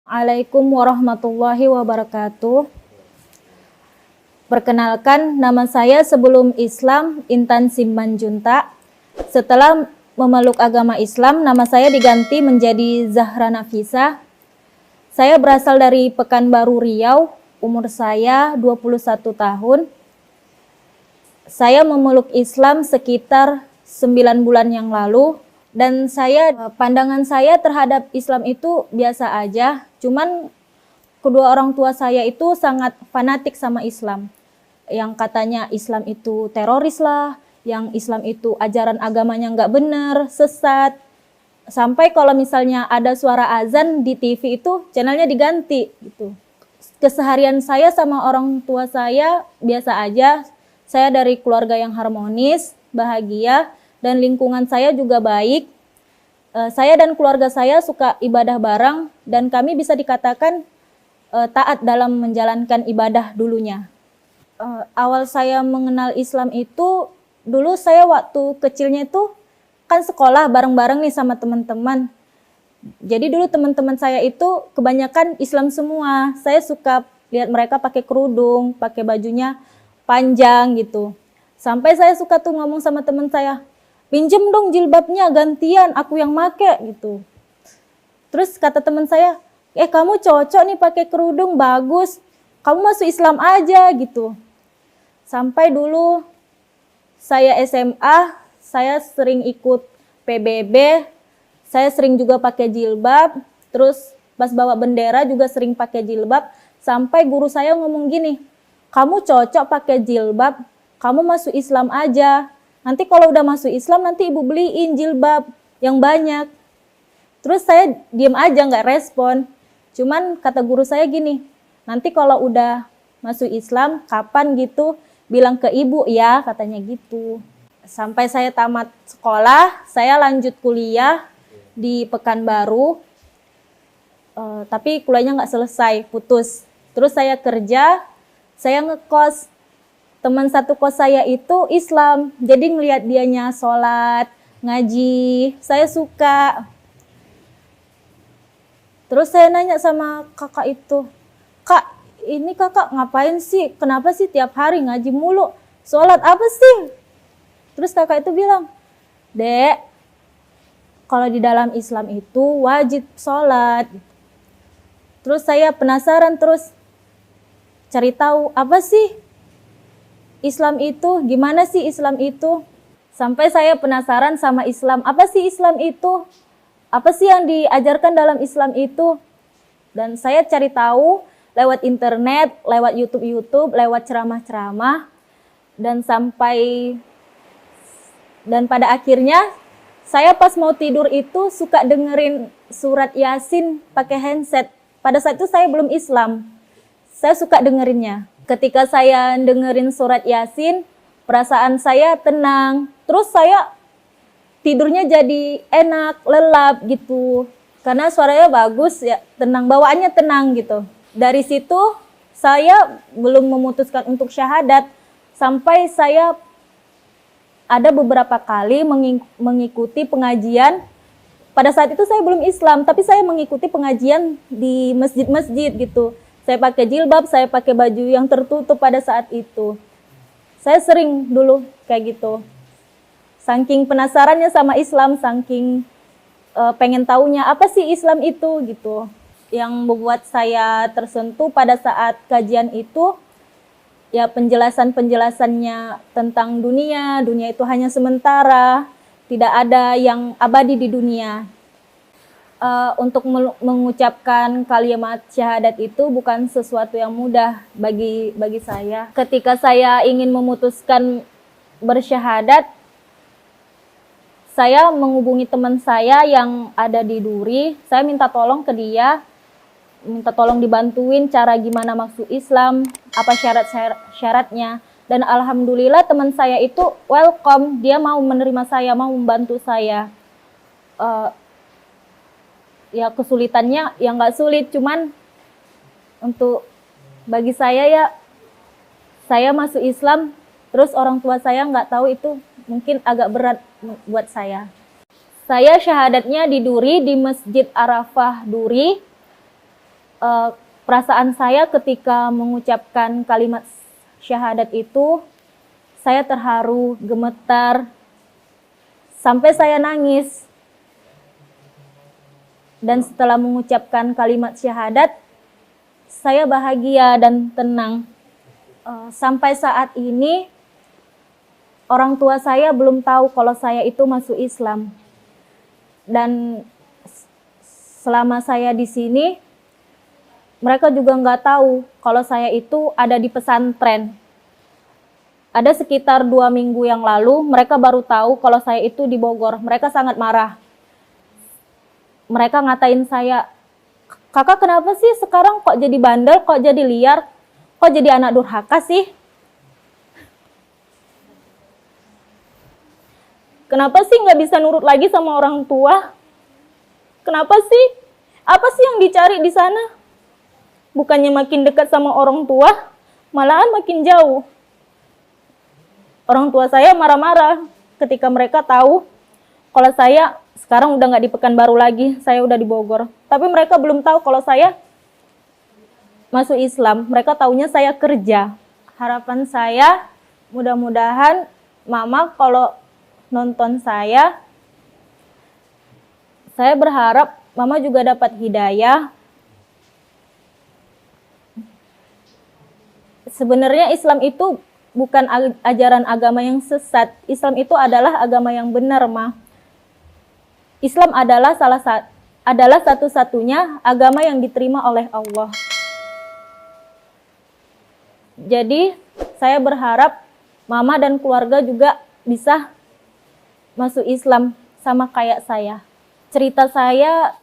Assalamualaikum warahmatullahi wabarakatuh. Perkenalkan, nama saya sebelum Islam Intan Simanjuntak. Setelah memeluk agama Islam, nama saya diganti menjadi Zahra Nafisa. Saya berasal dari Pekanbaru Riau, umur saya 21 tahun. Saya memeluk Islam sekitar 9 bulan yang lalu. Dan pandangan saya terhadap Islam itu biasa aja, cuman kedua orang tua saya itu sangat fanatik sama Islam. Yang katanya Islam itu teroris lah, yang Islam itu ajaran agamanya nggak bener, sesat. Sampai kalau misalnya ada suara azan di TV itu channelnya diganti gitu. Keseharian saya sama orang tua saya biasa aja. Saya dari keluarga yang harmonis, bahagia, dan lingkungan saya juga baik. Saya dan keluarga saya suka ibadah bareng dan kami bisa dikatakan taat dalam menjalankan ibadah dulunya. Awal saya mengenal Islam itu, dulu saya waktu kecilnya itu kan sekolah bareng-bareng nih sama teman-teman. Jadi dulu teman-teman saya itu kebanyakan Islam semua. Saya suka lihat mereka pakai kerudung, pakai bajunya panjang gitu. Sampai saya suka tuh ngomong sama teman saya, pinjem dong jilbabnya gantian, aku yang make gitu. Terus kata teman saya, kamu cocok nih pakai kerudung, bagus, kamu masuk Islam aja gitu. Sampai dulu saya SMA, saya sering ikut PBB, saya sering juga pakai jilbab, terus pas bawa bendera juga sering pakai jilbab, sampai guru saya ngomong gini, kamu cocok pakai jilbab, kamu masuk Islam aja. Nanti kalau udah masuk Islam, nanti ibu beliin jilbab yang banyak. Terus saya diem aja, nggak respon. Cuman kata guru saya gini, nanti kalau udah masuk Islam, kapan gitu, bilang ke ibu ya, katanya gitu. Sampai saya tamat sekolah, saya lanjut kuliah di Pekanbaru. Tapi kuliahnya nggak selesai, putus. Terus saya kerja, saya ngekos. Teman satu kos saya itu Islam, jadi ngelihat dianya sholat, ngaji, saya suka. Terus saya nanya sama kakak itu, Kak, ini kakak ngapain sih? Kenapa sih tiap hari ngaji mulu? Sholat apa sih? Terus kakak itu bilang, Dek, kalau di dalam Islam itu wajib sholat. Terus saya penasaran, terus cari tahu apa sih Islam itu, gimana sih Islam itu? Sampai saya penasaran sama Islam. Apa sih Islam itu? Apa sih yang diajarkan dalam Islam itu? Dan saya cari tahu lewat internet, lewat YouTube, lewat ceramah-ceramah. Dan pada akhirnya, saya pas mau tidur itu suka dengerin surat Yasin pakai handset. Pada saat itu saya belum Islam. Saya suka dengerinnya. Ketika saya dengerin surat Yasin, perasaan saya tenang. Terus saya tidurnya jadi enak, lelap gitu. Karena suaranya bagus, ya tenang, bawaannya tenang gitu. Dari situ saya belum memutuskan untuk syahadat. Sampai saya ada beberapa kali mengikuti pengajian. Pada saat itu saya belum Islam, tapi saya mengikuti pengajian di masjid-masjid gitu. Saya pakai jilbab, saya pakai baju yang tertutup pada saat itu. Saya sering dulu kayak gitu. Saking penasarannya sama Islam, saking pengen taunya apa sih Islam itu gitu. Yang membuat saya tersentuh pada saat kajian itu, ya penjelasannya tentang dunia itu hanya sementara, tidak ada yang abadi di dunia. Untuk mengucapkan kalimat syahadat itu bukan sesuatu yang mudah bagi saya. Ketika saya ingin memutuskan bersyahadat, saya menghubungi teman saya yang ada di Duri. Saya minta tolong ke dia, minta tolong dibantuin cara gimana masuk Islam, apa syarat-syaratnya. Dan alhamdulillah teman saya itu welcome, dia mau menerima saya, mau membantu saya. Ya kesulitannya ya nggak sulit, cuman untuk bagi saya ya, saya masuk Islam terus orang tua saya nggak tahu, itu mungkin agak berat buat saya. Saya syahadatnya di Duri, di Masjid Arafah Duri. perasaan saya ketika mengucapkan kalimat syahadat itu, saya terharu, gemetar, sampai saya nangis. Dan setelah mengucapkan kalimat syahadat, saya bahagia dan tenang. Sampai saat ini, orang tua saya belum tahu kalau saya itu masuk Islam. Dan selama saya di sini, mereka juga nggak tahu kalau saya itu ada di pesantren. Ada sekitar 2 minggu yang lalu, mereka baru tahu kalau saya itu di Bogor. Mereka sangat marah. Mereka ngatain saya, "Kakak kenapa sih sekarang kok jadi bandel, kok jadi liar, kok jadi anak durhaka sih? Kenapa sih nggak bisa nurut lagi sama orang tua? Kenapa sih? Apa sih yang dicari di sana? Bukannya makin dekat sama orang tua, malahan makin jauh." Orang tua saya marah-marah ketika mereka tahu kalau saya sekarang udah nggak di Pekanbaru lagi, saya udah di Bogor. Tapi mereka belum tahu kalau saya masuk Islam. Mereka taunya saya kerja. Harapan saya, mudah-mudahan Mama kalau nonton saya berharap Mama juga dapat hidayah. Sebenarnya Islam itu bukan ajaran agama yang sesat. Islam itu adalah agama yang benar, Ma. Islam adalah satu-satunya agama yang diterima oleh Allah. Jadi, saya berharap Mama dan keluarga juga bisa masuk Islam sama kayak saya. Cerita saya